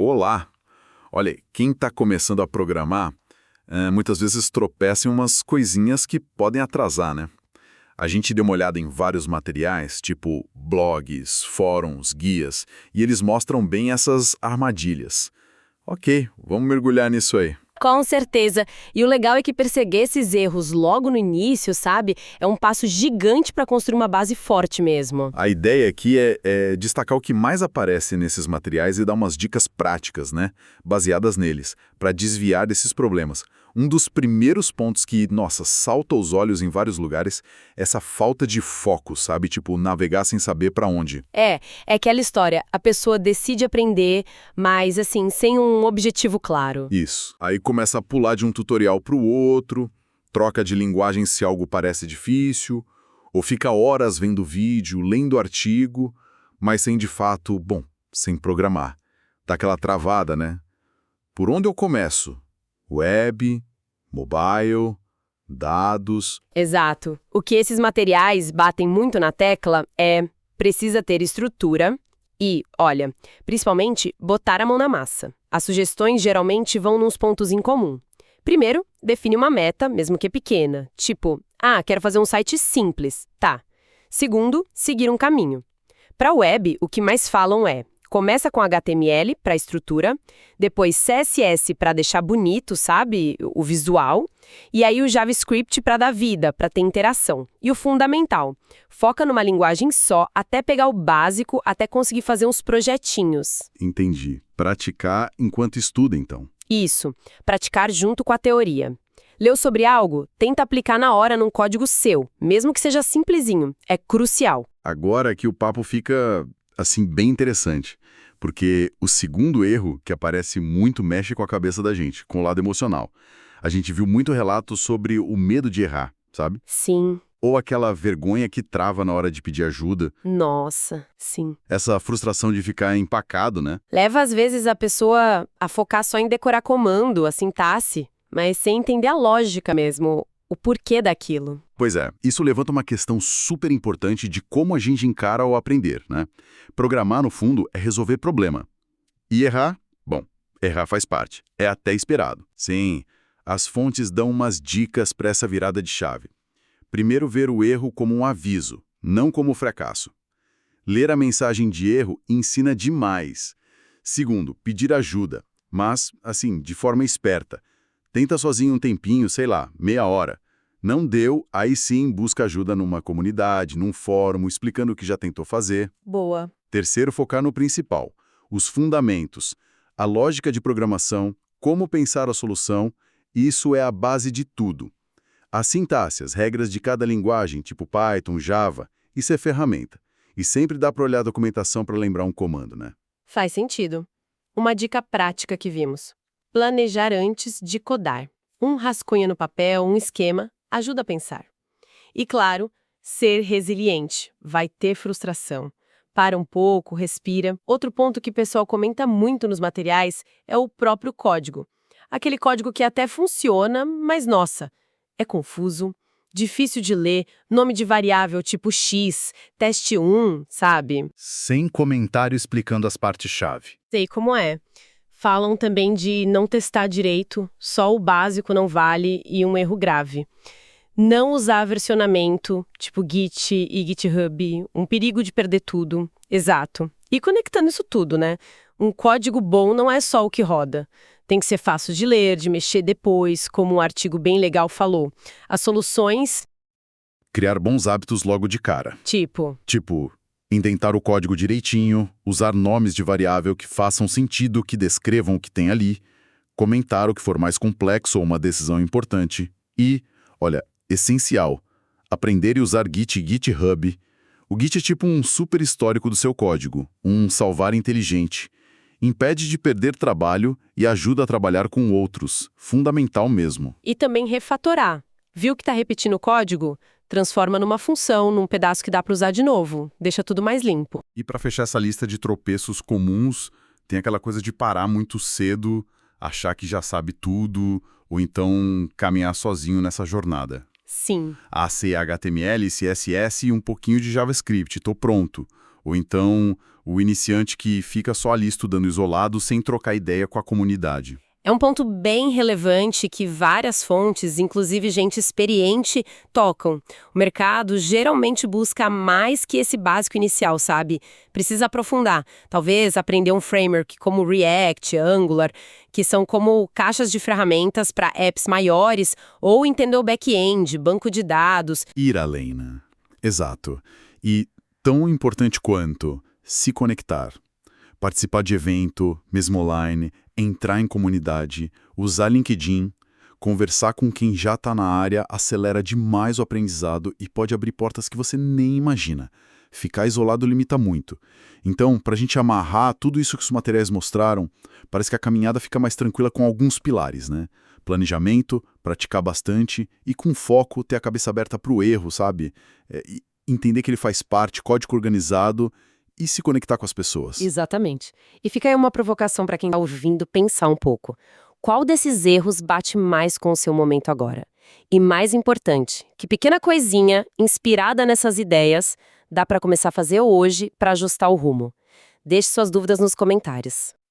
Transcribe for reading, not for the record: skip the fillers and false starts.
Olá! Olha, quem está começando a programar, muitas vezes tropeça em umas coisinhas que podem atrasar, né? A gente deu uma olhada em vários materiais, tipo blogs, fóruns, guias, e eles mostram bem essas armadilhas. Ok, vamos mergulhar nisso aí. Com certeza. E o legal é que perseguir esses erros logo no início, sabe, é um passo gigante para construir uma base forte mesmo. A ideia aqui é destacar o que mais aparece nesses materiais e dar umas dicas práticas, né, baseadas neles, para desviar desses problemas. Um dos primeiros pontos que, nossa, salta aos olhos em vários lugares é essa falta de foco, sabe? Tipo, navegar sem saber para onde. É aquela história, a pessoa decide aprender, mas assim, sem um objetivo claro. Isso. Aí começa a pular de um tutorial para o outro, troca de linguagem se algo parece difícil, ou fica horas vendo vídeo, lendo artigo, mas sem de fato, sem programar. Dá aquela travada, né? Por onde eu começo? Web, mobile, dados. Exato. O que esses materiais batem muito na tecla é precisa ter estrutura e, olha, principalmente botar a mão na massa. As sugestões geralmente vão nos pontos em comum. Primeiro, define uma meta, mesmo que pequena, tipo, quero fazer um site simples, tá. Segundo, seguir um caminho. Para a web, o que mais falam é começa com HTML para estrutura, depois CSS para deixar bonito, sabe, o visual, e aí o JavaScript para dar vida, para ter interação. E o fundamental, foca numa linguagem só até pegar o básico, até conseguir fazer uns projetinhos. Entendi. Praticar enquanto estuda, então. Isso, praticar junto com a teoria. Leu sobre algo? Tenta aplicar na hora num código seu, mesmo que seja simplesinho. É crucial. Agora que o papo fica, assim, bem interessante, porque o segundo erro que aparece muito mexe com a cabeça da gente, com o lado emocional. A gente viu muito relato sobre o medo de errar, sabe? Sim. Ou aquela vergonha que trava na hora de pedir ajuda. Nossa, sim. Essa frustração de ficar empacado, né? Leva às vezes a pessoa a focar só em decorar comando, a sintaxe, mas sem entender a lógica mesmo, o porquê daquilo. Pois é, isso levanta uma questão super importante de como a gente encara ao aprender, né? Programar, no fundo, é resolver problema. E errar? Errar faz parte. É até esperado. Sim, as fontes dão umas dicas para essa virada de chave. Primeiro, ver o erro como um aviso, não como fracasso. Ler a mensagem de erro ensina demais. Segundo, pedir ajuda, mas, assim, de forma esperta. Tenta sozinho um tempinho, sei lá, meia hora. Não deu, aí sim busca ajuda numa comunidade, num fórum, explicando o que já tentou fazer. Boa. Terceiro, focar no principal, os fundamentos, a lógica de programação, como pensar a solução, isso é a base de tudo. A sintaxe, as regras de cada linguagem, tipo Python, Java, isso é ferramenta. E sempre dá para olhar a documentação para lembrar um comando, né? Faz sentido. Uma dica prática que vimos. Planejar antes de codar. Um rascunho no papel, um esquema, ajuda a pensar. E claro, ser resiliente. Vai ter frustração. Para um pouco, respira. Outro ponto que o pessoal comenta muito nos materiais é o próprio código. Aquele código que até funciona, mas nossa, é confuso, difícil de ler, nome de variável tipo X, teste 1, sabe? Sem comentário explicando as partes-chave. Sei como é. Falam também de não testar direito, só o básico não vale e um erro grave. Não usar versionamento, tipo Git e GitHub, um perigo de perder tudo. Exato. E conectando isso tudo, né? Um código bom não é só o que roda. Tem que ser fácil de ler, de mexer depois, como um artigo bem legal falou. As soluções... Criar bons hábitos logo de cara. Tipo, indentar o código direitinho, usar nomes de variável que façam sentido, que descrevam o que tem ali, comentar o que for mais complexo ou uma decisão importante e, olha, essencial, aprender e usar Git e GitHub. O Git é tipo um super histórico do seu código, um salvar inteligente. Impede de perder trabalho e ajuda a trabalhar com outros. Fundamental mesmo. e também refatorar. Viu que tá repetindo o código? Transforma numa função, num pedaço que dá para usar de novo. Deixa tudo mais limpo. E para fechar essa lista de tropeços comuns, tem aquela coisa de parar muito cedo, achar que já sabe tudo, ou então caminhar sozinho nessa jornada. Sim. HTML, CSS e um pouquinho de JavaScript, tô pronto. Ou então O iniciante que fica só ali estudando isolado, sem trocar ideia com a comunidade. É um ponto bem relevante que várias fontes, inclusive gente experiente, tocam. O mercado geralmente busca mais que esse básico inicial, sabe? Precisa aprofundar. Talvez aprender um framework como React, Angular, que são como caixas de ferramentas para apps maiores, ou entender o back-end, banco de dados. Ir além, né? Exato. E tão importante quanto se conectar. Participar de evento, mesmo online, entrar em comunidade, usar LinkedIn, conversar com quem já está na área acelera demais o aprendizado e pode abrir portas que você nem imagina. Ficar isolado limita muito. Então, para a gente amarrar tudo isso que os materiais mostraram, parece que a caminhada fica mais tranquila com alguns pilares, né? Planejamento, praticar bastante e com foco ter a cabeça aberta para o erro, sabe? E entender que ele faz parte, código organizado e se conectar com as pessoas. Exatamente. E fica aí uma provocação para quem está ouvindo pensar um pouco. Qual desses erros bate mais com o seu momento agora? E mais importante, que pequena coisinha, inspirada nessas ideias, dá para começar a fazer hoje para ajustar o rumo? Deixe suas dúvidas nos comentários.